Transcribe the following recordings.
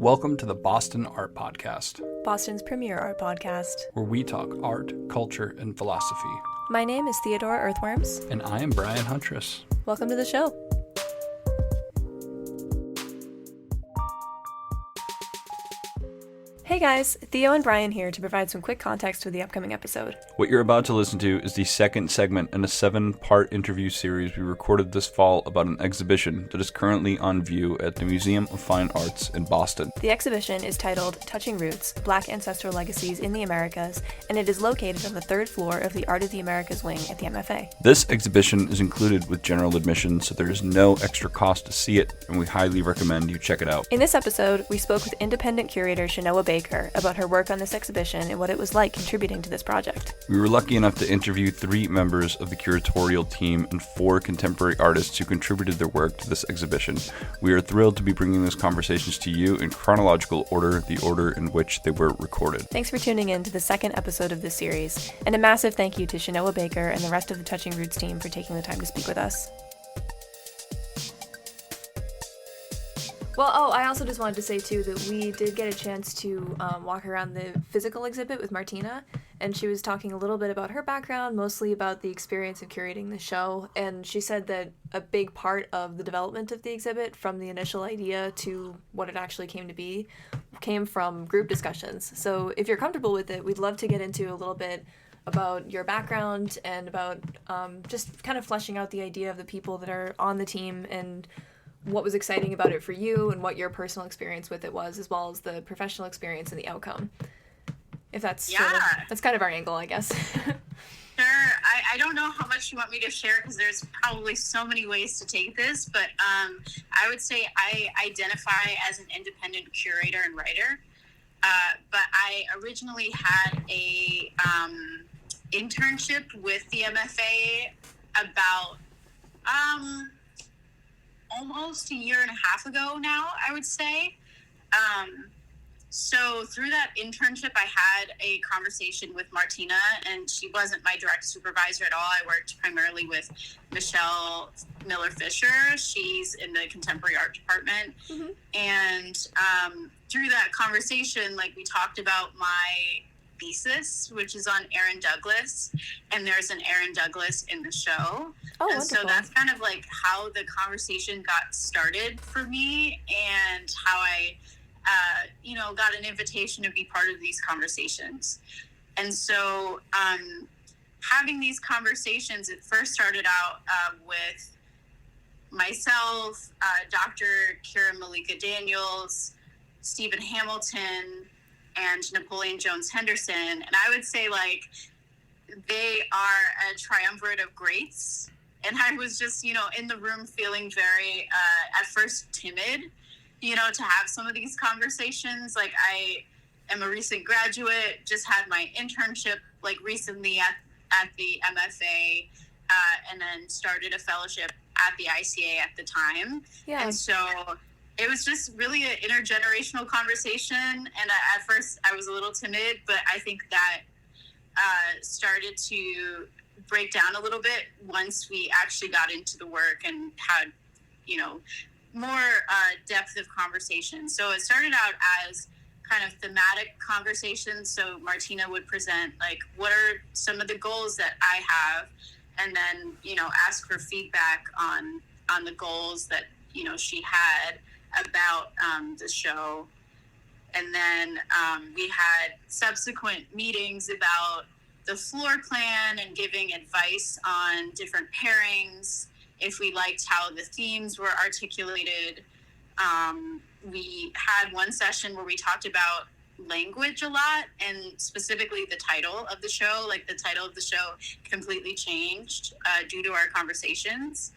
Welcome to the Boston Art Podcast, Boston's premier art podcast, where we talk art, culture, and philosophy. My name is Theodore Earthworms. And I am Brian Huntress. Welcome to the show. Hey guys, Theo and Brian here to provide some quick context for the upcoming episode. What you're about to listen to is the second segment in a 7-part interview series we recorded this fall about an exhibition that is currently on view at the Museum of Fine Arts in Boston. The exhibition is titled Touching Roots, Black Ancestral Legacies in the Americas, and it is located on the 3rd floor of the Art of the Americas wing at the MFA. This exhibition is included with general admission, so there is no extra cost to see it, and we highly recommend you check it out. In this episode, we spoke with independent curator Chenoa Baker about her work on this exhibition and what it was like contributing to this project. We were lucky enough to interview 3 members of the curatorial team and 4 contemporary artists who contributed their work to this exhibition. We are thrilled to be bringing those conversations to you in chronological order, the order in which they were recorded. Thanks for tuning in to the second episode of this series, and a massive thank you to Chenoa Baker and the rest of the Touching Roots team for taking the time to speak with us. Well, I also just wanted to say, too, that we did get a chance to walk around the physical exhibit with Martina, and she was talking a little bit about her background, mostly about the experience of curating the show, and she said that a big part of the development of the exhibit, from the initial idea to what it actually came to be, came from group discussions. So if you're comfortable with it, we'd love to get into a little bit about your background and about just kind of fleshing out the idea of the people that are on the team and what was exciting about it for you and what your personal experience with it was, as well as the professional experience and the outcome. If that's that's kind of our angle, I guess. Sure. I don't know how much you want me to share because there's probably so many ways to take this, but I would say I identify as an independent curator and writer, but I originally had a internship with the MFA about almost a year and a half ago now, I would say. So through that internship, I had a conversation with Martina, and she wasn't my direct supervisor at all. I worked primarily with Michelle Miller-Fisher. She's in the contemporary art department. Mm-hmm. And through that conversation, we talked about my thesis, which is on Aaron Douglas, and there's an Aaron Douglas in the show. Oh, and wonderful. So that's kind of how the conversation got started for me, and how I got an invitation to be part of these conversations. And so having these conversations, it first started out with myself, Dr. Kira Malika Daniels, Stephen Hamilton, and Napoleon Jones Henderson. And I would say they are a triumvirate of greats. And I was just, in the room feeling very, at first timid, to have some of these conversations. I am a recent graduate, just had my internship recently at the MFA, and then started a fellowship at the ICA at the time. Yeah. And so it was just really an intergenerational conversation. And at first I was a little timid, but I think that started to break down a little bit once we actually got into the work and had, more depth of conversation. So it started out as kind of thematic conversations. So Martina would present what are some of the goals that I have, and then, ask for feedback on the goals that, she had about the show. And then we had subsequent meetings about the floor plan and giving advice on different pairings. If we liked how the themes were articulated, we had one session where we talked about language a lot, and specifically the title of the show. The title of the show completely changed due to our conversations,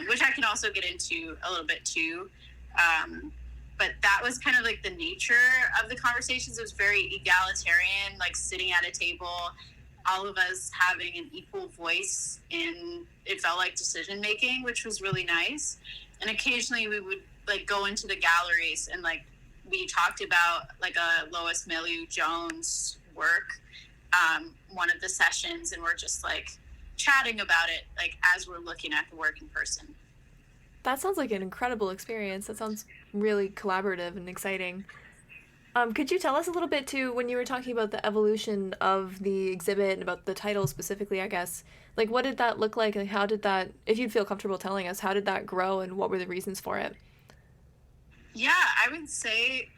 which I can also get into a little bit too. But that was kind of the nature of the conversations. It was very egalitarian, sitting at a table, all of us having an equal voice in, it felt like, decision making, which was really nice. And occasionally we would go into the galleries and we talked about a Lois Mailloux Jones work, one of the sessions, and we're just chatting about it as we're looking at the work in person. That sounds like an incredible experience. That sounds really collaborative and exciting. Could you tell us a little bit too, when you were talking about the evolution of the exhibit and about the title specifically, I guess, like what did that look like? Like how did that, if you'd feel comfortable telling us, how did that grow and what were the reasons for it? Yeah, I would say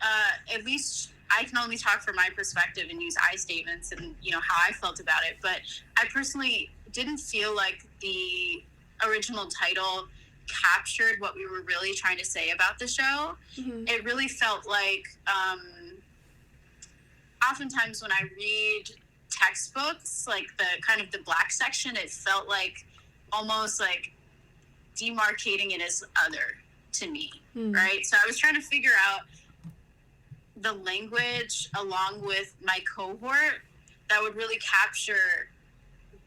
at least I can only talk from my perspective and use I statements and, you know, how I felt about it. But I personally didn't feel like the original title captured what we were really trying to say about the show. Mm-hmm. It really felt like oftentimes when I read textbooks, like the kind of the black section, it felt like almost like demarcating it as other to me, right? So I was trying to figure out the language along with my cohort that would really capture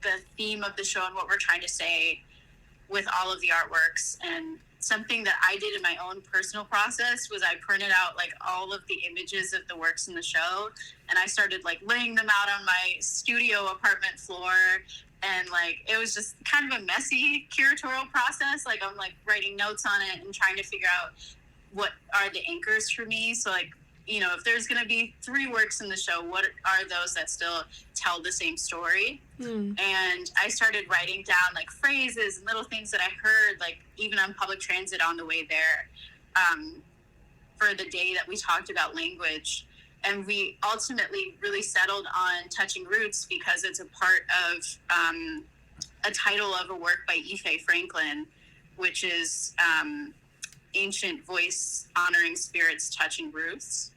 the theme of the show and what we're trying to say with all of the artworks. And something that I did in my own personal process was I printed out like all of the images of the works in the show, and I started like laying them out on my studio apartment floor. And like it was just kind of a messy curatorial process. Like I'm like writing notes on it and trying to figure out what are the anchors for me. So like, you know, if there's going to be 3 works in the show, what are those that still tell the same story? And I started writing down like phrases and little things that I heard, like even on public transit on the way there, for the day that we talked about language. And we ultimately really settled on Touching Roots because it's a part of a title of a work by Ife Franklin, which is Ancient Voice Honoring Spirits Touching Roots.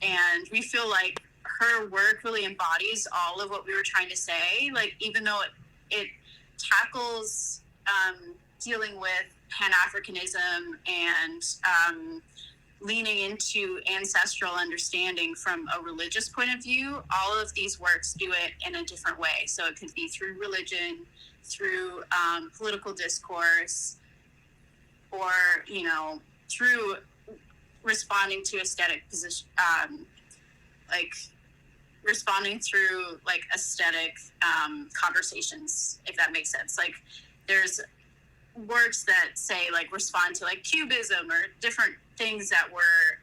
And we feel like her work really embodies all of what we were trying to say. Like, even though it tackles dealing with Pan-Africanism and leaning into ancestral understanding from a religious point of view, all of these works do it in a different way. So it could be through religion, through political discourse, or, you know, through responding to aesthetic position, like responding through like aesthetic conversations, if that makes sense. Like there's works that say like respond to like Cubism or different things that were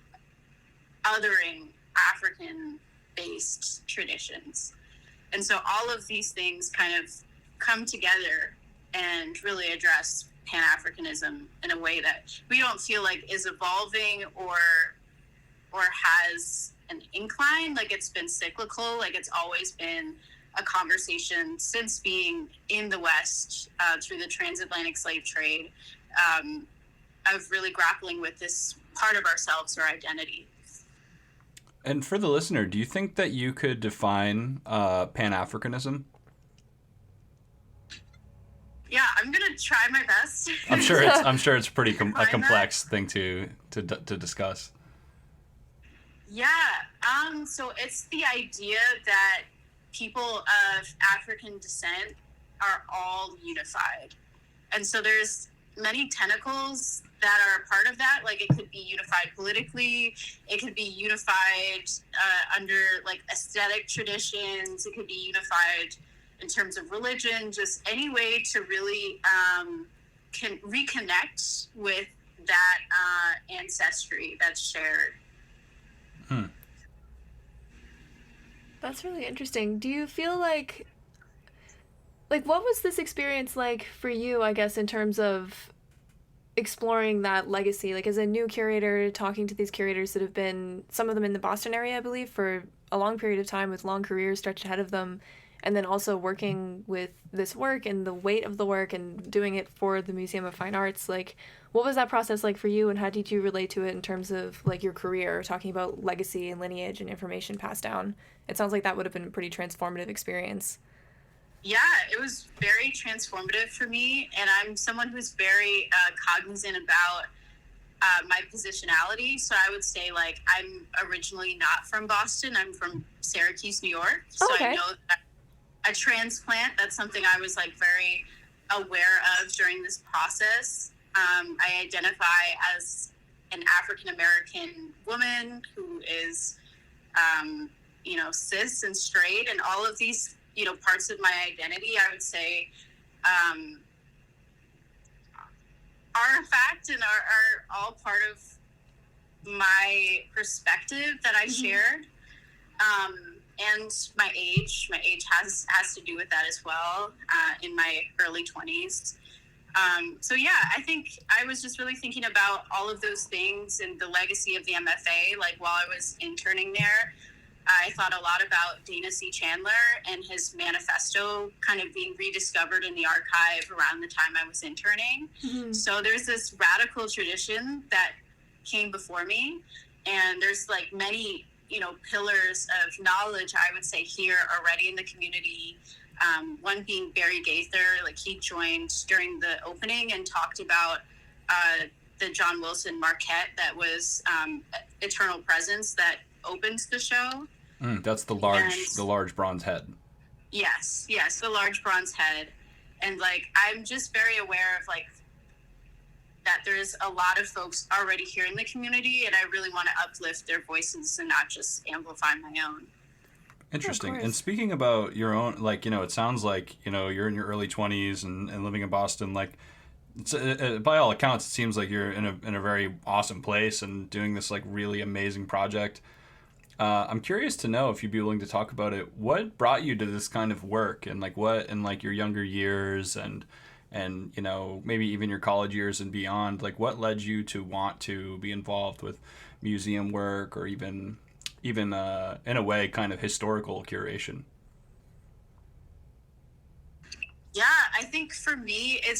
othering African based traditions. And so all of these things kind of come together and really address Pan-Africanism in a way that we don't feel like is evolving or has an incline. Like it's been cyclical, like it's always been a conversation since being in the West through the transatlantic slave trade, of really grappling with this part of ourselves or identity. And for the listener, do you think that you could define Pan-Africanism? Yeah, I'm gonna try my best. I'm sure it's pretty a complex thing to discuss. Yeah. So it's the idea that people of African descent are all unified, and so there's many tentacles that are a part of that. Like it could be unified politically, it could be unified under like aesthetic traditions, it could be unified in terms of religion, just any way to really can reconnect with that ancestry that's shared. That's really interesting. Do you feel like what was this experience like for you, I guess, in terms of exploring that legacy? Like as a new curator, talking to these curators that have been, some of them in the Boston area, I believe, for a long period of time with long careers stretched ahead of them, and then also working with this work and the weight of the work and doing it for the Museum of Fine Arts. Like, what was that process like for you, and how did you relate to it in terms of like your career, talking about legacy and lineage and information passed down? It sounds like that would have been a pretty transformative experience. Yeah, it was very transformative for me, and I'm someone who's very cognizant about my positionality. So I would say, like, I'm originally not from Boston. I'm from Syracuse, New York. So okay. I know that a transplant, that's something I was, like, very aware of during this process. I identify as an African-American woman who is, you know, cis and straight, and all of these, you know, parts of my identity, I would say, are a fact and are all part of my perspective that I shared, and my age. My age has to do with that as well, in my early 20s. So yeah, I think I was just really thinking about all of those things and the legacy of the MFA. Like while I was interning there, I thought a lot about Dana C. Chandler and his manifesto kind of being rediscovered in the archive around the time I was interning. So there's this radical tradition that came before me, and there's like many, pillars of knowledge, I would say, here already in the community. One being Barry Gaither, like he joined during the opening and talked about the John Wilson Marquette that was Eternal Presence that opens the show. That's the large bronze head. Yes, the large bronze head. And like I'm just very aware of like that there's a lot of folks already here in the community, and I really want to uplift their voices and not just amplify my own. Interesting. And speaking about your own, like, it sounds like, you're in your early 20s and living in Boston. Like, it's, by all accounts, it seems like you're in a very awesome place and doing this, like, really amazing project. I'm curious to know if you'd be willing to talk about it. What brought you to this kind of work, and, like, what in, like, your younger years and maybe even your college years and beyond, like, what led you to want to be involved with museum work or even in a way kind of historical curation? Yeah, I think for me it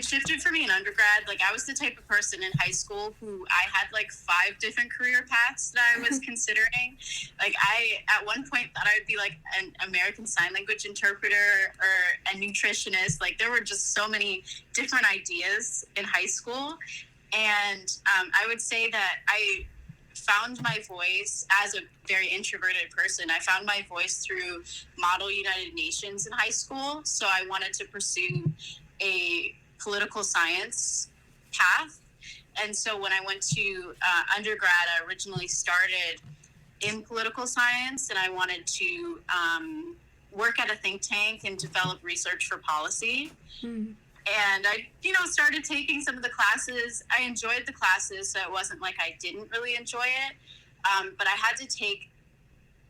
shifted for me in undergrad. Like I was the type of person in high school who I had like 5 different career paths that I was considering. Like I at one point thought I would be like an American Sign Language interpreter or a nutritionist. Like there were just so many different ideas in high school, and I would say that I found my voice as a very introverted person. I found my voice through Model United Nations in high school. So I wanted to pursue a political science path. And so when I went to undergrad, I originally started in political science, and I wanted to work at a think tank and develop research for policy. And I, started taking some of the classes. I enjoyed the classes, so it wasn't like I didn't really enjoy it. But I had to take,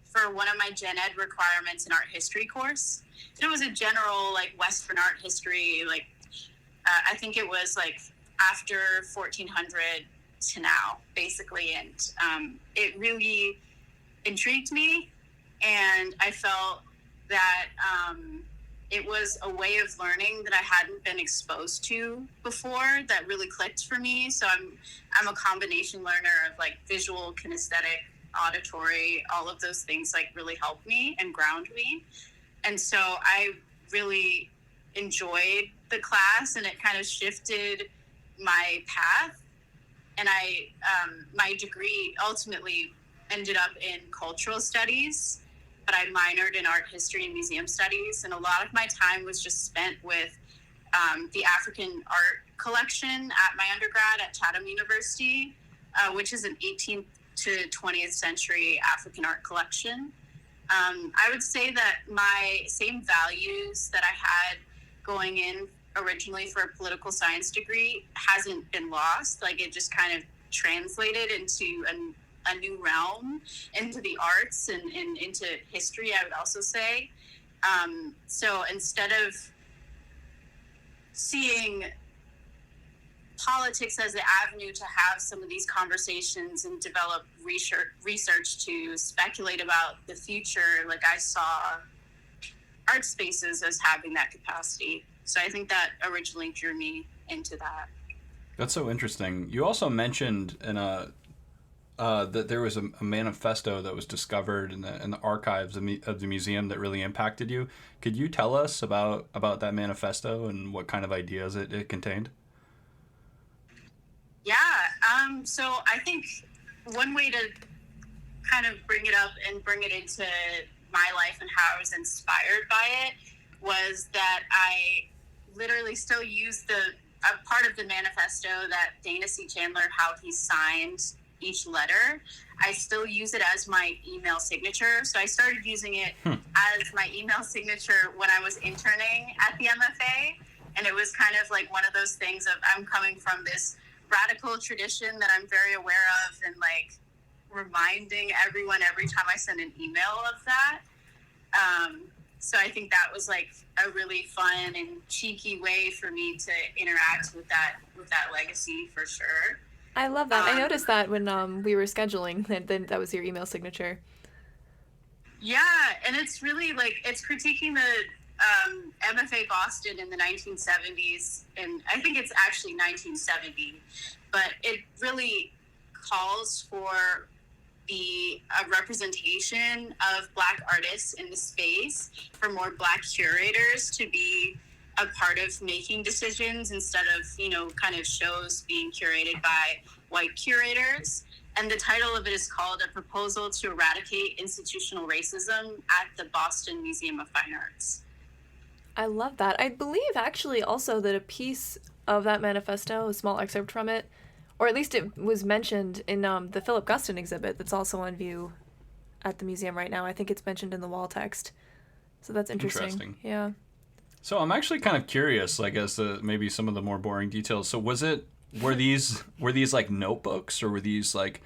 for one of my gen ed requirements, an art history course. And it was a general, like, Western art history, like, I think it was, like, after 1400 to now, basically. And it really intrigued me, and I felt that it was a way of learning that I hadn't been exposed to before that really clicked for me. So I'm a combination learner of like visual, kinesthetic, auditory, all of those things like really help me and ground me. And so I really enjoyed the class, and it kind of shifted my path. And my degree ultimately ended up in cultural studies, but I minored in art history and museum studies. And a lot of my time was just spent with the African art collection at my undergrad at Chatham University, which is an 18th to 20th century African art collection. I would say that my same values that I had going in originally for a political science degree hasn't been lost. Like it just kind of translated into a new realm, into the arts and into history, I would also say. So instead of seeing politics as the avenue to have some of these conversations and develop research to speculate about the future, like I saw art spaces as having that capacity. So I think that originally drew me into that. That's so interesting. You also mentioned in that there was a manifesto that was discovered in the archives of the museum that really impacted you. Could you tell us about that manifesto and what kind of ideas it contained? Yeah. So I think one way to kind of bring it up and bring it into my life and how I was inspired by it was that I literally still use a part of the manifesto that Dana C. Chandler, how he signed each letter. I still use it as my email signature. So I started using it as my email signature when I was interning at the MFA. And it was kind of like one of those things of I'm coming from this radical tradition that I'm very aware of, and like reminding everyone every time I send an email of that. So I think that was like a really fun and cheeky way for me to interact with that legacy for sure. I love that. I noticed that when we were scheduling, that was your email signature. Yeah, and it's really like, it's critiquing the MFA Boston in the 1970s, and I think it's actually 1970, but it really calls for the representation of Black artists in the space, for more Black curators to be a part of making decisions instead of, you know, kind of shows being curated by white curators. And the title of it is called A Proposal to Eradicate Institutional Racism at the Boston Museum of Fine Arts. I love that. I believe actually also that a piece of that manifesto, a small excerpt from it, or at least it was mentioned in the Philip Guston exhibit that's also on view at the museum right now. I think it's mentioned in the wall text. So that's interesting. Yeah. So I'm actually kind of curious, like, as to maybe some of the more boring details. So were these like notebooks, or were these like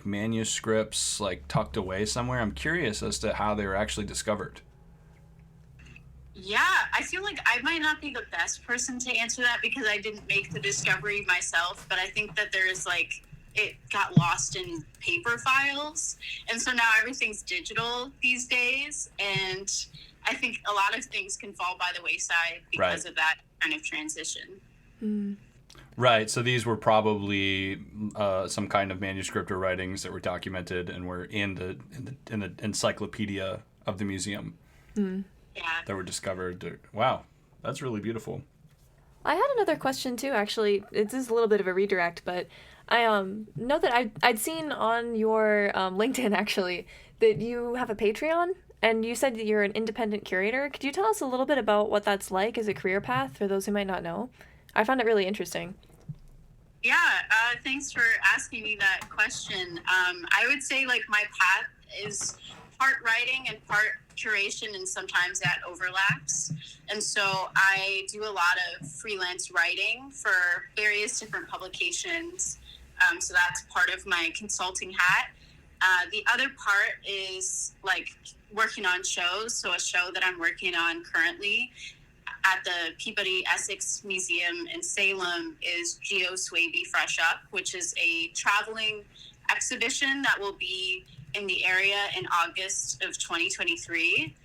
manuscripts like tucked away somewhere? I'm curious as to how they were actually discovered. Yeah, I feel like I might not be the best person to answer that because I didn't make the discovery myself, but I think that there's like, it got lost in paper files. And so now everything's digital these days. And I think a lot of things can fall by the wayside because of that kind of transition. Mm. Right. So these were probably some kind of manuscript or writings that were documented and were in the encyclopedia of the museum. Mm. Yeah. That were discovered. Wow, that's really beautiful. I had another question too, actually. It's just a little bit of a redirect, but I know that I'd seen on your LinkedIn, actually, that you have a Patreon, and you said that you're an independent curator. Could you tell us a little bit about what that's like as a career path for those who might not know? I found it really interesting. Yeah, thanks for asking me that question. I would say like my path is part writing and part curation, and sometimes that overlaps. And so I do a lot of freelance writing for various different publications. So that's part of my consulting hat. The other part is like working on shows. So a show that I'm working on currently at the Peabody Essex Museum in Salem is Geo Swaby Fresh Up, which is a traveling exhibition that will be in the area in August of 2023.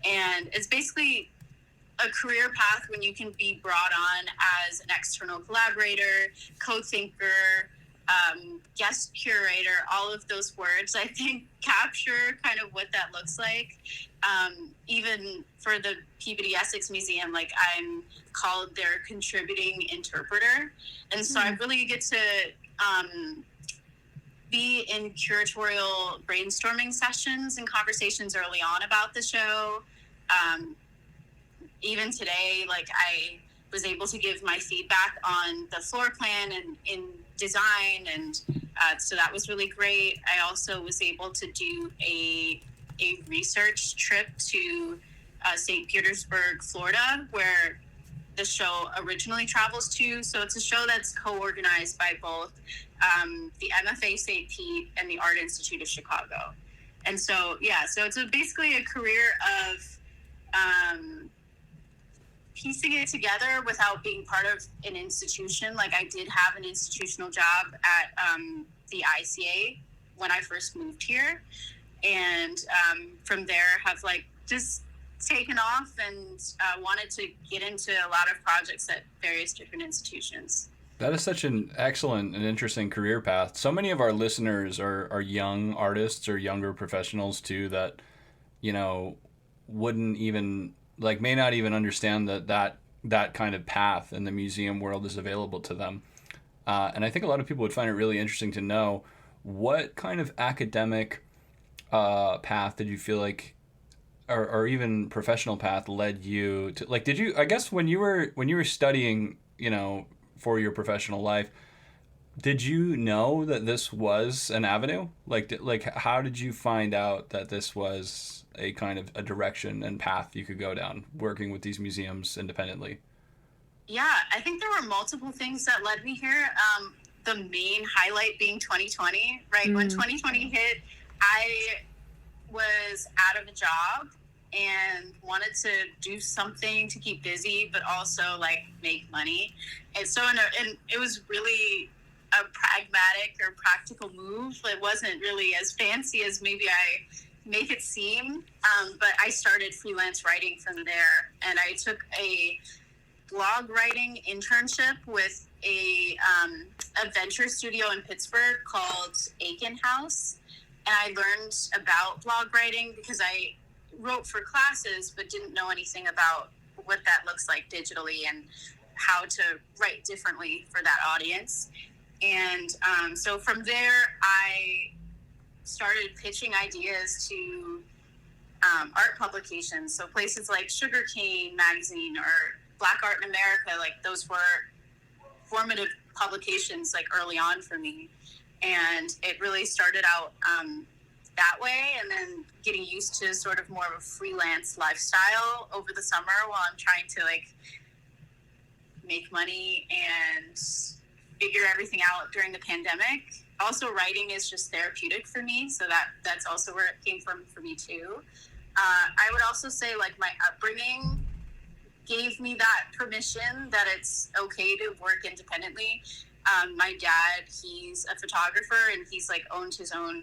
And it's basically a career path when you can be brought on as an external collaborator, co-thinker, guest curator. All of those words, I think, capture kind of what that looks like. Even for the Peabody Essex Museum, like I'm called their contributing interpreter. And so I really get to be in curatorial brainstorming sessions and conversations early on about the show. Even today, like I was able to give my feedback on the floor plan and in design, and so that was really great. I also was able to do a research trip to St. Petersburg, Florida, where the show originally travels to. So it's a show that's co-organized by both the MFA St. Pete and the Art Institute of Chicago. And so, yeah, so it's basically a career of piecing it together without being part of an institution. Like I did have an institutional job at the ICA when I first moved here. And from there have like just taken off and wanted to get into a lot of projects at various different institutions. That is such an excellent and interesting career path. So many of our listeners are young artists or younger professionals too that, you know, wouldn't even, like, may not even understand that kind of path in the museum world is available to them. And I think a lot of people would find it really interesting to know what kind of academic path did you feel like, or even professional path led you to, like, did you, I guess when you were studying, you know, for your professional life, did you know that this was an avenue? Like how did you find out that this was a kind of a direction and path you could go down working with these museums independently? Yeah, I think there were multiple things that led me here. The main highlight being 2020, right? When 2020 hit, I was out of a job and wanted to do something to keep busy, but also like make money. And so, and it was really a pragmatic or practical move. It wasn't really as fancy as maybe I make it seem. But I started freelance writing from there, and I took a blog writing internship with a venture studio in Pittsburgh called Aiken House. And I learned about blog writing because I wrote for classes, but didn't know anything about what that looks like digitally and how to write differently for that audience. And so from there, I started pitching ideas to art publications. So places like Sugarcane Magazine or Black Art in America, like those were formative publications like early on for me. And it really started out that way, and then getting used to sort of more of a freelance lifestyle over the summer while I'm trying to like make money and figure everything out during the pandemic. Also, writing is just therapeutic for me, so that's also where it came from for me too. I would also say like my upbringing gave me that permission that it's okay to work independently. My dad, he's a photographer, and he's like owned his own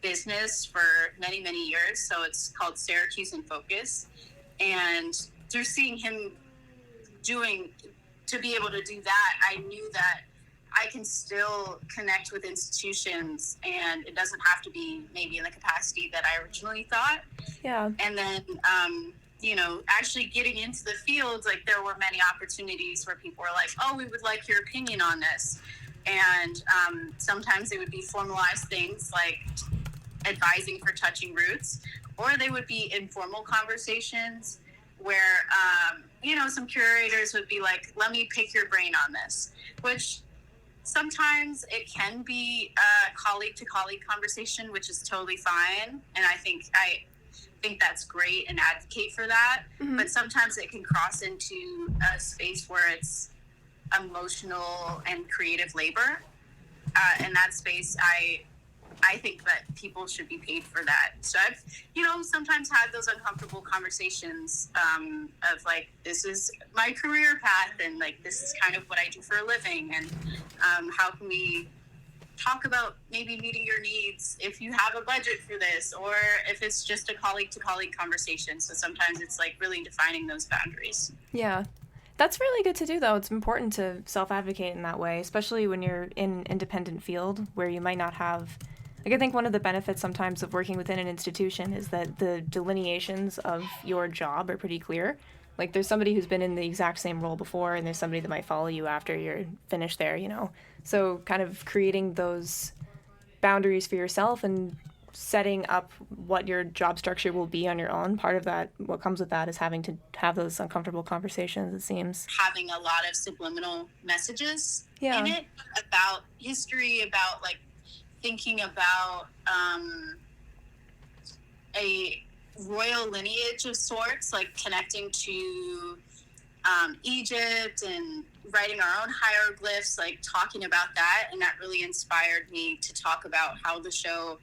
business for many, many years. So it's called Syracuse in Focus. And through seeing him to be able to do that, I knew that I can still connect with institutions, and it doesn't have to be maybe in the capacity that I originally thought. Yeah. And then, actually getting into the field, like there were many opportunities where people were like, oh, we would like your opinion on this. And sometimes they would be formalized things like advising for touching roots, or they would be informal conversations where, some curators would be like, let me pick your brain on this, which sometimes it can be a colleague to colleague conversation, which is totally fine. And I think that's great and advocate for that. Mm-hmm. But sometimes it can cross into a space where it's emotional and creative labor. In that space, I think that people should be paid for that. So I've, sometimes had those uncomfortable conversations of like, this is my career path, and like, this is kind of what I do for a living. And how can we talk about maybe meeting your needs if you have a budget for this, or if it's just a colleague to colleague conversation. So sometimes it's like really defining those boundaries. Yeah. That's really good to do, though. It's important to self-advocate in that way, especially when you're in an independent field where you might not have... Like, I think one of the benefits sometimes of working within an institution is that the delineations of your job are pretty clear. Like, there's somebody who's been in the exact same role before, and there's somebody that might follow you after you're finished there, So kind of creating those boundaries for yourself and setting up what your job structure will be on your own. Part of that, what comes with that, is having to have those uncomfortable conversations, it seems. Having a lot of subliminal messages in it about history, about like thinking about a royal lineage of sorts, like connecting to Egypt and writing our own hieroglyphs, like talking about that. And that really inspired me to talk about how the show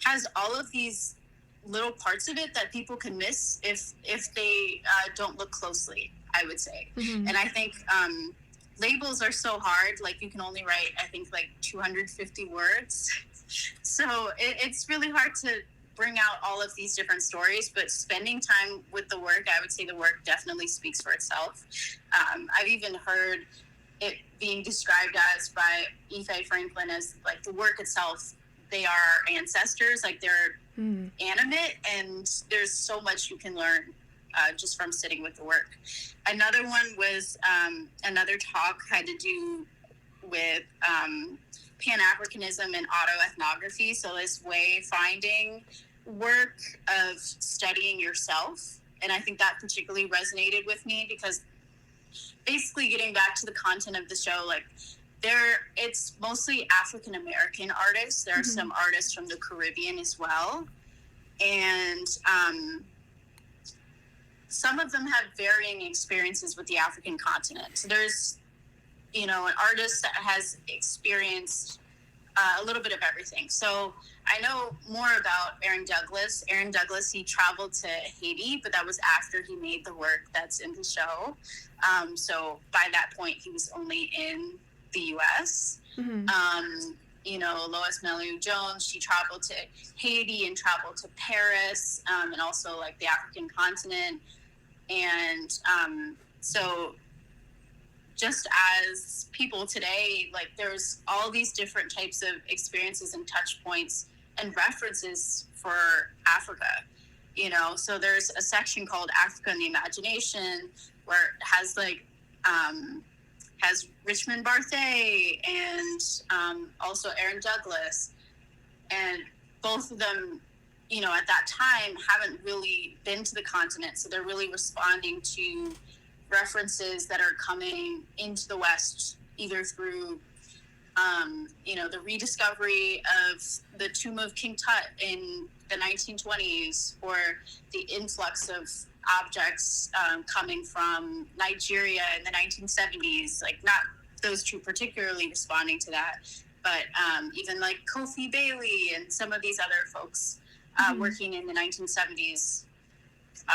has all of these little parts of it that people can miss if they don't look closely, I would say. Mm-hmm. And I think labels are so hard. Like, you can only write, I think, like 250 words. So it's really hard to bring out all of these different stories, but spending time with the work, I would say the work definitely speaks for itself. I've even heard it being described as by Ife Franklin as like the work itself, they are ancestors, like they're animate, and there's so much you can learn just from sitting with the work. Another one was another talk had to do with Pan-Africanism and autoethnography. So this way finding work of studying yourself. And I think that particularly resonated with me because basically getting back to the content of the show, like it's mostly African-American artists. There are some artists from the Caribbean as well. And some of them have varying experiences with the African continent. So there's, an artist that has experienced a little bit of everything. So I know more about Aaron Douglas. Aaron Douglas, he traveled to Haiti, but that was after he made the work that's in the show. So by that point, he was only in the U.S. Mm-hmm. Lois Melu Jones, she traveled to Haiti and traveled to Paris, and also like the African continent. And so just as people today, like there's all these different types of experiences and touch points and references for Africa, so there's a section called Africa in the Imagination where it has has Richmond Barthé and also Aaron Douglas, and both of them, at that time haven't really been to the continent, so they're really responding to references that are coming into the West, either through, the rediscovery of the tomb of King Tut in the 1920s, or the influx of objects coming from Nigeria in the 1970s, like not those two particularly responding to that, but even like Kofi Bailey and some of these other folks working in the 1970s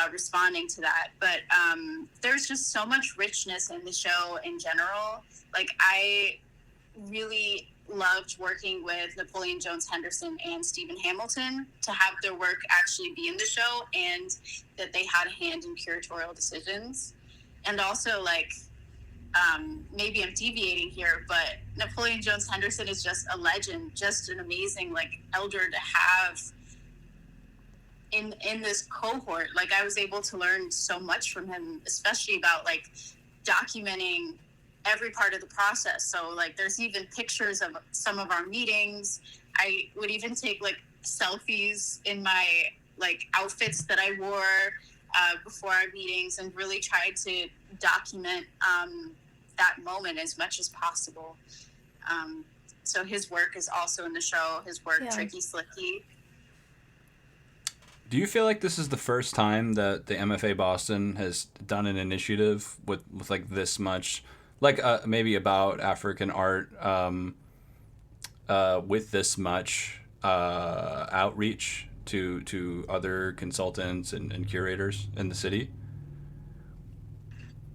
responding to that. But there's just so much richness in the show in general. Like I really loved working with Napoleon Jones Henderson and Stephen Hamilton to have their work actually be in the show, and that they had a hand in curatorial decisions. And also maybe I'm deviating here, but Napoleon Jones Henderson is just a legend, just an amazing elder to have in this cohort. Like I was able to learn so much from him, especially about documenting every part of the process. So there's even pictures of some of our meetings. I would even take selfies in my outfits that I wore before our meetings, and really tried to document that moment as much as possible. So his work is also in the show, his work, Yeah. Tricky Slicky. Do you feel like this is the first time that the MFA Boston has done an initiative with this much, maybe about African art, with this much outreach to other consultants and curators in the city?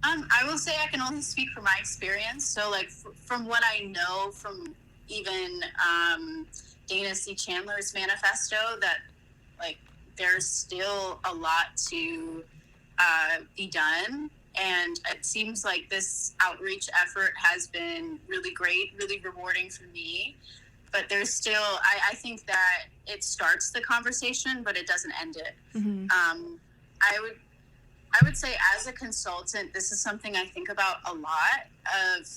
I will say I can only speak from my experience. So from what I know from even Dana C. Chandler's manifesto, that there's still a lot to be done. And it seems like this outreach effort has been really great, really rewarding for me. But there's still, I think that it starts the conversation, but it doesn't end it. Mm-hmm. I would say as a consultant, this is something I think about a lot of.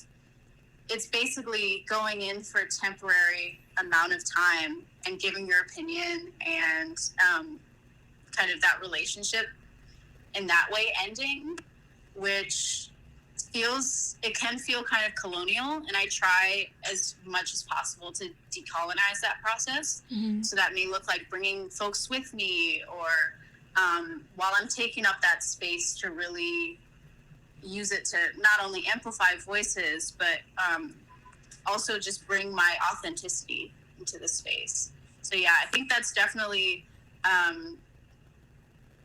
It's basically going in for a temporary amount of time and giving your opinion, and kind of that relationship in that way ending, which can feel kind of colonial, and I try as much as possible to decolonize that process. Mm-hmm. So that may look like bringing folks with me, or while I'm taking up that space, to really use it to not only amplify voices, but also just bring my authenticity into the space. So yeah, I think that's definitely,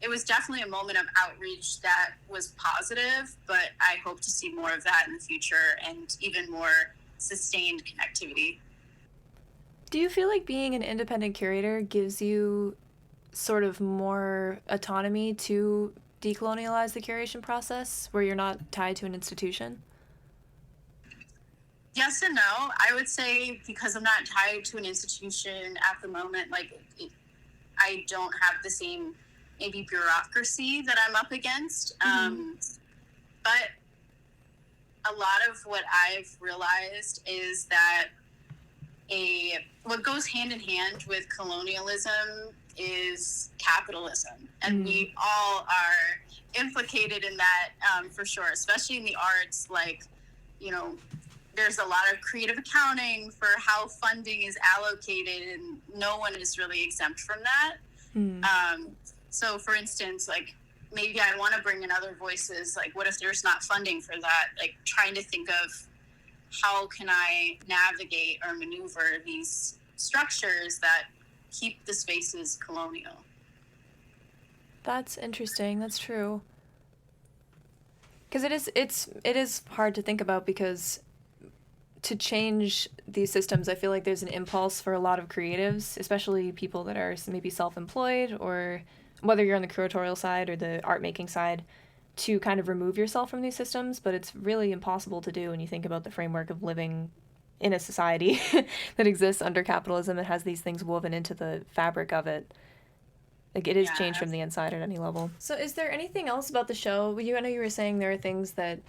it was definitely a moment of outreach that was positive, but I hope to see more of that in the future, and even more sustained connectivity. Do you feel like being an independent curator gives you sort of more autonomy to decolonialize the curation process, where you're not tied to an institution? Yes and no. I would say because I'm not tied to an institution at the moment, I don't have the same maybe bureaucracy that I'm up against. But a lot of what I've realized is that what goes hand in hand with colonialism is capitalism. And we all are implicated in that, for sure, especially in the arts. There's a lot of creative accounting for how funding is allocated, and no one is really exempt from that. So for instance, maybe I want to bring in other voices. Like, what if there's not funding for that? Like, trying to think of how can I navigate or maneuver these structures that keep the spaces colonial. That's interesting. That's true. Because it is hard to think about, because to change these systems, I feel like there's an impulse for a lot of creatives, especially people that are maybe self-employed, or whether you're on the curatorial side or the art making side, to kind of remove yourself from these systems. But it's really impossible to do when you think about the framework of living in a society that exists under capitalism and has these things woven into the fabric of it. Like, it is changed from the inside at any level. So is there anything else about the show? I know you were saying there are things that,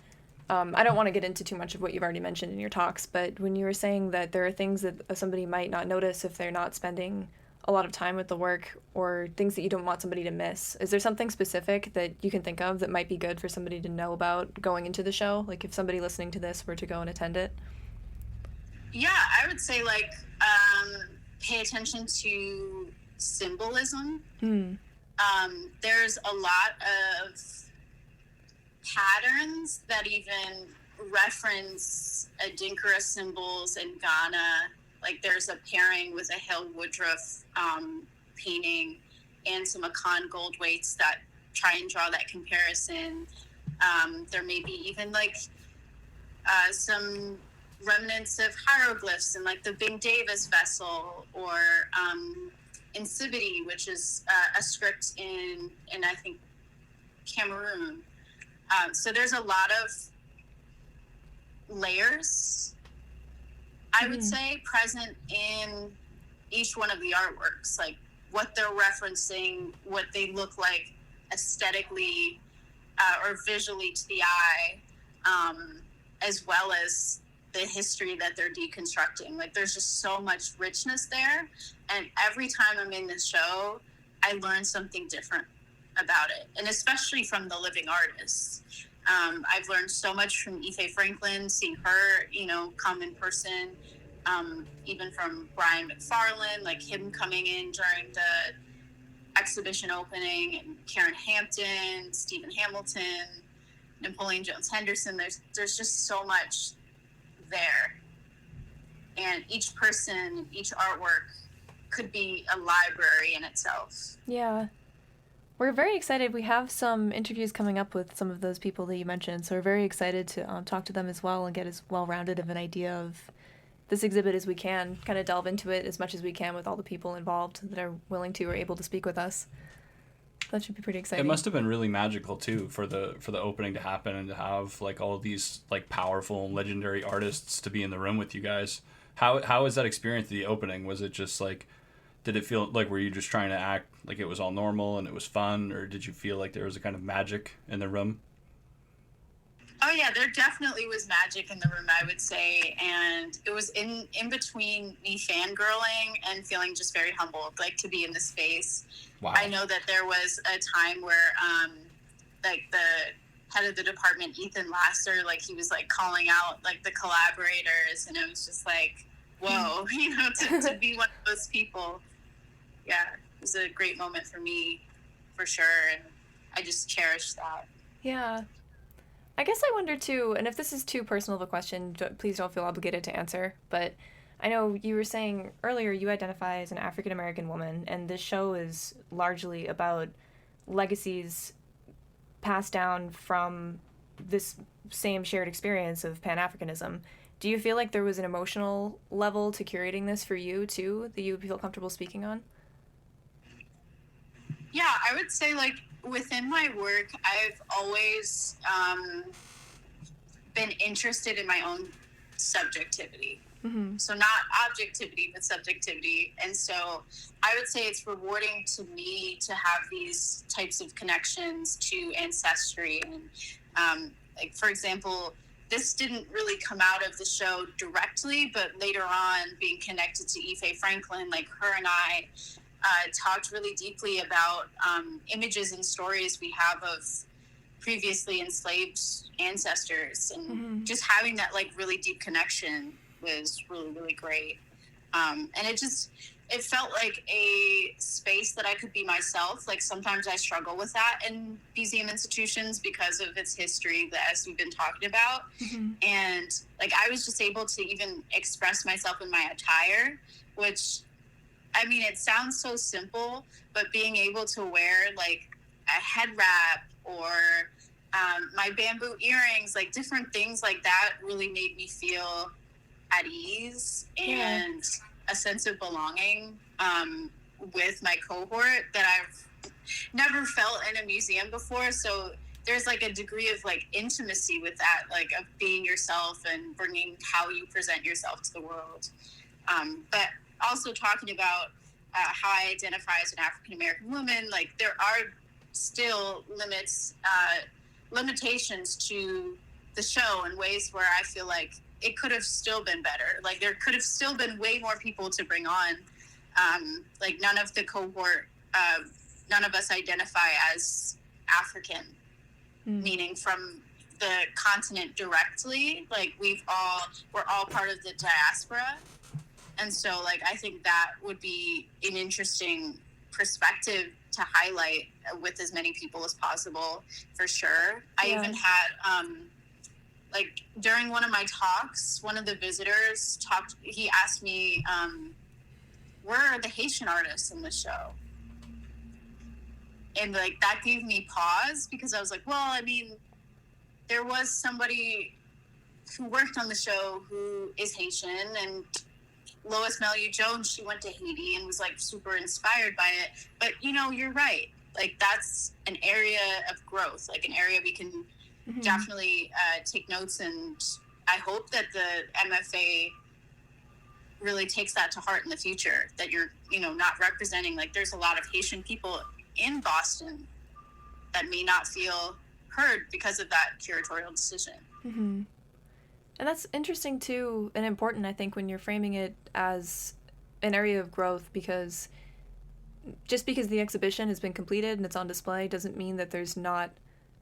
I don't want to get into too much of what you've already mentioned in your talks, but when you were saying that there are things that somebody might not notice if they're not spending a lot of time with the work, or things that you don't want somebody to miss, is there something specific that you can think of that might be good for somebody to know about going into the show? Like, if somebody listening to this were to go and attend it? Yeah, I would say, like, pay attention to symbolism. There's a lot of patterns that even reference Adinkra symbols in Ghana. Like, there's a pairing with a Hale Woodruff painting and some Akan gold weights that try and draw that comparison. There may be even, like, some remnants of hieroglyphs in, like, the Bing Davis vessel, or Insibidi, which is a script in I think Cameroon. So there's a lot of layers, I would say, present in each one of the artworks, like what they're referencing, what they look like aesthetically or visually to the eye, as well as the history that they're deconstructing. Like, there's just so much richness there, and every time I'm in this show, I learn something different about it, and especially from the living artists. I've learned so much from Ife Franklin, seeing her, come in person, even from Brian McFarlane, like him coming in during the exhibition opening, and Karen Hampton, Stephen Hamilton, Napoleon Jones Henderson. There's just so much there, and each person, each artwork could be a library in itself. Yeah, we're very excited. We have some interviews coming up with some of those people that you mentioned, so we're very excited to talk to them as well and get as well-rounded of an idea of this exhibit as we can, kind of delve into it as much as we can with all the people involved that are willing to or able to speak with us. That should be pretty exciting. It must have been really magical too for the opening to happen, and to have like all these like powerful and legendary artists to be in the room with you guys. How was that experience, the opening? Was it just like, did it feel like, were you just trying to act like it was all normal and it was fun, or did you feel like there was a kind of magic in the room? Oh yeah, there definitely was magic in the room, I would say, and it was in between me fangirling and feeling just very humbled, like, to be in the space. Wow. I know that there was a time where, like, the head of the department, Ethan Lasser, like, he was like calling out like the collaborators, and it was just like, whoa, to be one of those people. Yeah, it was a great moment for me, for sure, and I just cherish that. Yeah. I guess I wonder too, and if this is too personal of a question, please don't feel obligated to answer, but I know you were saying earlier you identify as an African-American woman, and this show is largely about legacies passed down from this same shared experience of Pan-Africanism. Do you feel like there was an emotional level to curating this for you too, that you feel comfortable speaking on? Yeah, I would say, like, within my work, I've always been interested in my own subjectivity. Mm-hmm. So not objectivity, but subjectivity. And so I would say it's rewarding to me to have these types of connections to ancestry. And like, for example, this didn't really come out of the show directly, but later on, being connected to Ife Franklin, like, her and I talked really deeply about images and stories we have of previously enslaved ancestors, and just having that, like, really deep connection was really, really great. And it just, it felt like a space that I could be myself. Like sometimes I struggle with that in museum institutions because of its history, that as we've been talking about. And like I was just able to even express myself in my attire, which, I mean, it sounds so simple, but being able to wear like a head wrap or my bamboo earrings, like different things like that really made me feel at ease and a sense of belonging with my cohort that I've never felt in a museum before. So there's like a degree of like intimacy with that, like of being yourself and bringing how you present yourself to the world. But also talking about how I identify as an African-American woman, like there are still limitations to the show in ways where I feel like it could have still been better. Like there could have still been way more people to bring on. Like none of the cohort, none of us identify as African, meaning from the continent directly. Like we're all part of the diaspora. And so like, I think that would be an interesting perspective to highlight with as many people as possible, for sure. I even had, like during one of my talks, one of the visitors he asked me, where are the Haitian artists in the show? And like, that gave me pause because I was like, well, I mean, there was somebody who worked on the show who is Haitian, and Lois Mellieu Jones, she went to Haiti and was like super inspired by it. But you know, you're right. Like that's an area of growth, like an area we can definitely take notes. And I hope that the MFA really takes that to heart in the future, that you're, you know, not representing, like there's a lot of Haitian people in Boston that may not feel heard because of that curatorial decision. And that's interesting too, and important, I think, when you're framing it as an area of growth, because just because the exhibition has been completed and it's on display doesn't mean that there's not,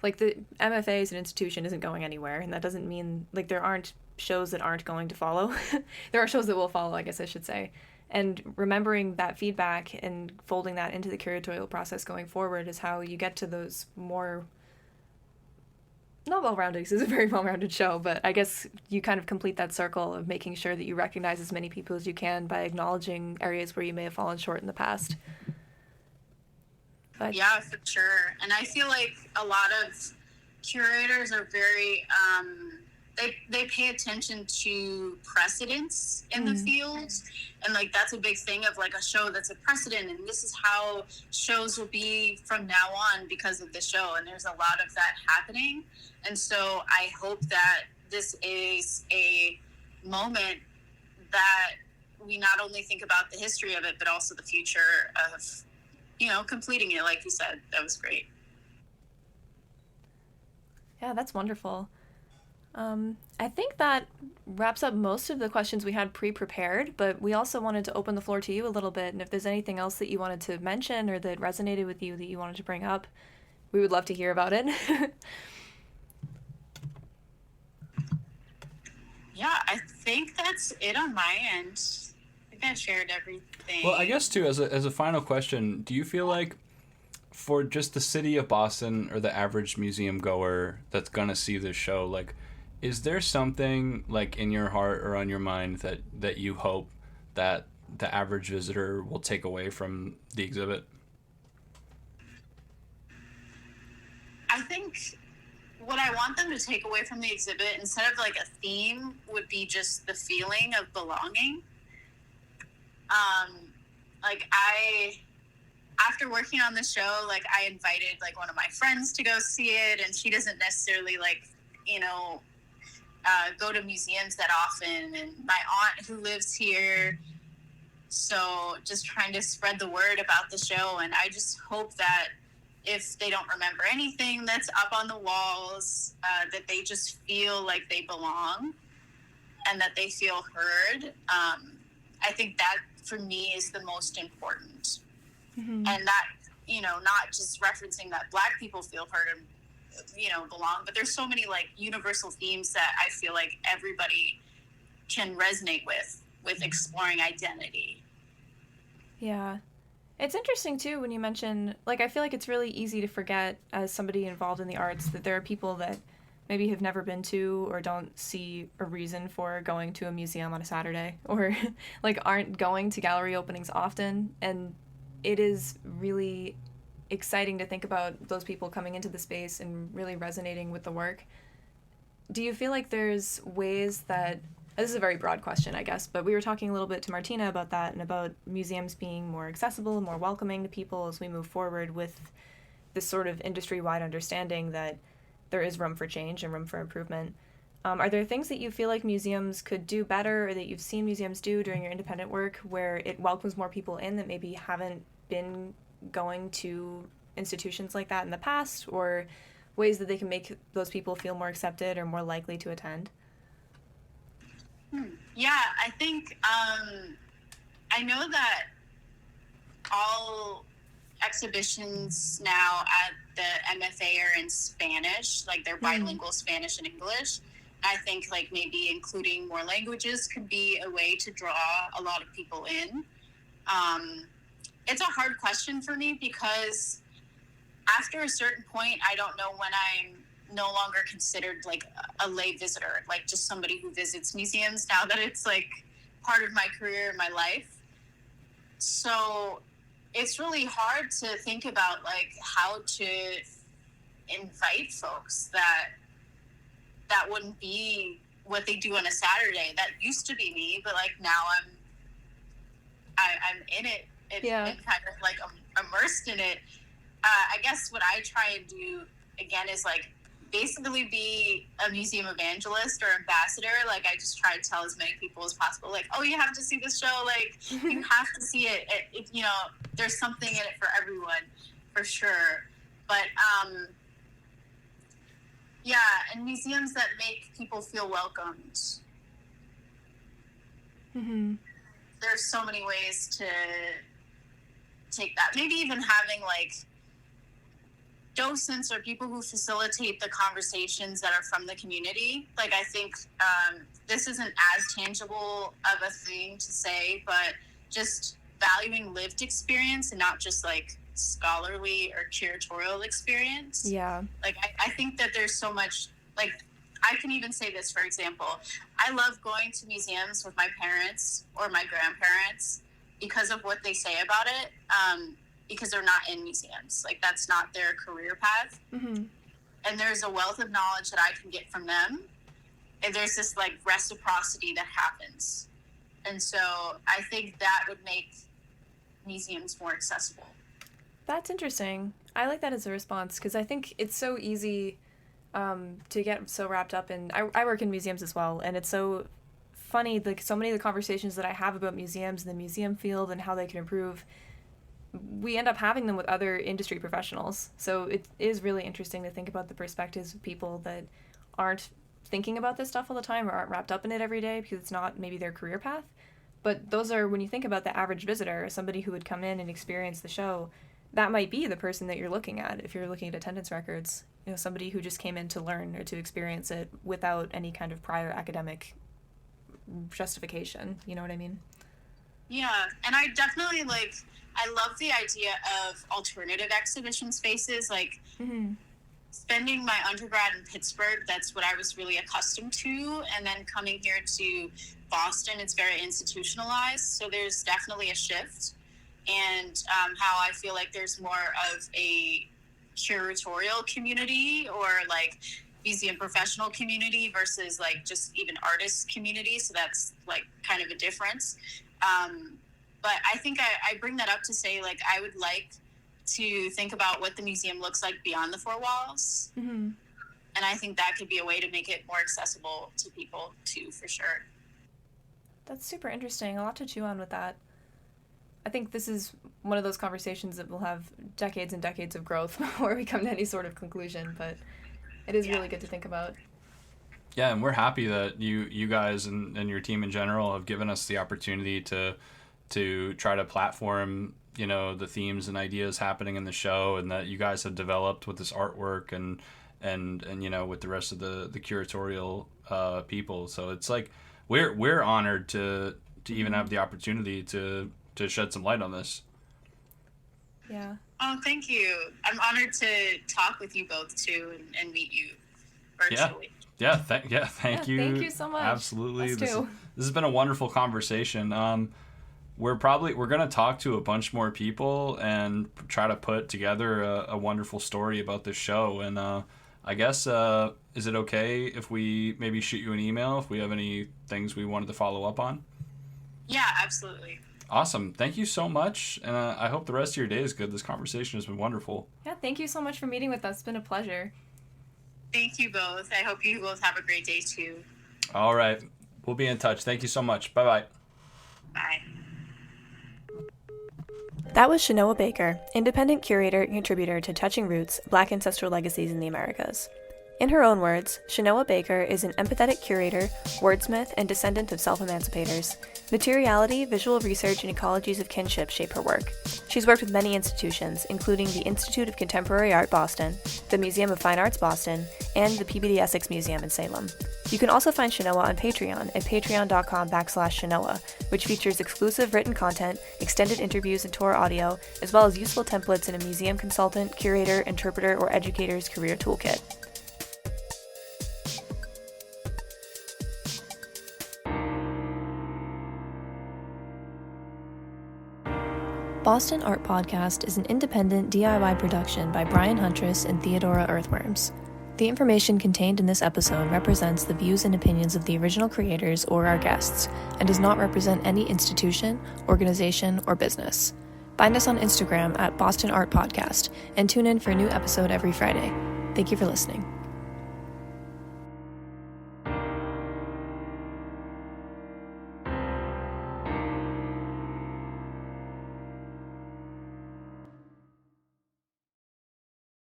like, the MFA as an institution isn't going anywhere, and that doesn't mean, like, there aren't shows that aren't going to follow. There are shows that will follow, I guess I should say. And remembering that feedback and folding that into the curatorial process going forward is how you get to those more, not well-rounded, because it's a very well-rounded show, but I guess you kind of complete that circle of making sure that you recognize as many people as you can by acknowledging areas where you may have fallen short in the past. But yeah, for sure. And I feel like a lot of curators are very, they pay attention to precedents in the field. And like, that's a big thing of like a show that's a precedent. And this is how shows will be from now on because of the show. And there's a lot of that happening. And so I hope that this is a moment that we not only think about the history of it, but also the future of, you know, completing it. Like you said, that was great. Yeah, that's wonderful. I think that wraps up most of the questions we had pre-prepared, but we also wanted to open the floor to you a little bit. And if there's anything else that you wanted to mention or that resonated with you that you wanted to bring up, we would love to hear about it. Yeah, I think that's it on my end. I think I shared everything. Well, I guess, too, as a final question, do you feel like for just the city of Boston or the average museum goer that's going to see this show, like, is there something, like, in your heart or on your mind that you hope that the average visitor will take away from the exhibit? I think what I want them to take away from the exhibit, instead of like a theme, would be just the feeling of belonging. Like after working on the show, like I invited like one of my friends to go see it, and she doesn't necessarily like, you know, go to museums that often, and my aunt who lives here. So just trying to spread the word about the show. And I just hope that if they don't remember anything that's up on the walls, that they just feel like they belong and that they feel heard. I think that for me is the most important. And that, you know, not just referencing that Black people feel heard and, you know, belong, but there's so many like universal themes that I feel like everybody can resonate with exploring identity. Yeah. It's interesting, too, when you mention, like, I feel like it's really easy to forget, as somebody involved in the arts, that there are people that maybe have never been to or don't see a reason for going to a museum on a Saturday, or, like, aren't going to gallery openings often. And it is really exciting to think about those people coming into the space and really resonating with the work. Do you feel like there's ways that, this is a very broad question, I guess, but we were talking a little bit to Martina about that and about museums being more accessible, more welcoming to people as we move forward with this sort of industry-wide understanding that there is room for change and room for improvement. Are there things that you feel like museums could do better, or that you've seen museums do during your independent work, where it welcomes more people in that maybe haven't been going to institutions like that in the past, or ways that they can make those people feel more accepted or more likely to attend? Yeah, I think I know that all exhibitions now at the MFA are in Spanish, like they're bilingual Spanish and English. I think like maybe including more languages could be a way to draw a lot of people in. It's a hard question for me because after a certain point, I don't know when I'm no longer considered like a lay visitor, like just somebody who visits museums, now that it's like part of my career and my life. So it's really hard to think about like how to invite folks that wouldn't be what they do on a Saturday. That used to be me, but like now I'm in it and kind of like I'm immersed in it. I guess what I try and do again is like basically be a museum evangelist or ambassador. Like I just try to tell as many people as possible, like, oh, you have to see this show. Like you have to see it. It. You know, there's something in it for everyone, for sure. But yeah, and museums that make people feel welcomed. Mm-hmm. There's so many ways to take that. Maybe even having like docents or people who facilitate the conversations that are from the community. Like I think this isn't as tangible of a thing to say, but just valuing lived experience and not just like scholarly or curatorial experience. Yeah. Like I think that there's so much, like I can even say this, for example, I love going to museums with my parents or my grandparents because of what they say about it. Because they're not in museums. Like that's not their career path. Mm-hmm. And there's a wealth of knowledge that I can get from them. And there's this like reciprocity that happens. And so I think that would make museums more accessible. That's interesting. I like that as a response because I think it's so easy to get so wrapped up in, I work in museums as well, and it's so funny, like so many of the conversations that I have about museums and the museum field and how they can improve, we end up having them with other industry professionals. So it is really interesting to think about the perspectives of people that aren't thinking about this stuff all the time or aren't wrapped up in it every day because it's not maybe their career path. But those are, when you think about the average visitor, somebody who would come in and experience the show, that might be the person that you're looking at if you're looking at attendance records. You know, somebody who just came in to learn or to experience it without any kind of prior academic justification. You know what I mean? Yeah, and I definitely I love the idea of alternative exhibition spaces. Like spending my undergrad in Pittsburgh, that's what I was really accustomed to. And then coming here to Boston, it's very institutionalized. So there's definitely a shift. And how I feel like there's more of a curatorial community or like museum professional community versus like just even artist community. So that's like kind of a difference. But I think I bring that up to say, like, I would like to think about what the museum looks like beyond the four walls. Mm-hmm. And I think that could be a way to make it more accessible to people too, for sure. That's super interesting. A lot to chew on with that. I think this is one of those conversations that will have decades and decades of growth before we come to any sort of conclusion, but it is really good to think about. Yeah, and we're happy that you guys and your team in general have given us the opportunity to try to platform, you know, the themes and ideas happening in the show, and that you guys have developed with this artwork and you know, with the rest of the curatorial people. So it's like we're honored to even have the opportunity to to shed some light on this. Yeah. Oh, thank you. I'm honored to talk with you both too and meet you virtually. Thank you. Thank you so much. Absolutely. Us This too. has been a wonderful conversation. We're going to talk to a bunch more people and try to put together a wonderful story about this show. And I guess, is it okay if we maybe shoot you an email if we have any things we wanted to follow up on? Yeah, absolutely. Awesome. Thank you so much. And I hope the rest of your day is good. This conversation has been wonderful. Yeah, thank you so much for meeting with us. It's been a pleasure. Thank you both. I hope you both have a great day too. All right. We'll be in touch. Thank you so much. Bye-bye. Bye. That was Chenoa Baker, independent curator and contributor to Touching Roots, Black Ancestral Legacies in the Americas. In her own words, Chenoa Baker is an empathetic curator, wordsmith, and descendant of self-emancipators. Materiality, visual research, and ecologies of kinship shape her work. She's worked with many institutions, including the Institute of Contemporary Art Boston, the Museum of Fine Arts Boston, and the Peabody Essex Museum in Salem. You can also find Chenoa on Patreon at patreon.com/Chenoa, which features exclusive written content, extended interviews and tour audio, as well as useful templates in a museum consultant, curator, interpreter, or educator's career toolkit. Boston Art Podcast is an independent DIY production by Brian Huntress and Theodora Earthworms. The information contained in this episode represents the views and opinions of the original creators or our guests, and does not represent any institution, organization, or business. Find us on Instagram at Boston Art Podcast, and tune in for a new episode every Friday. Thank you for listening.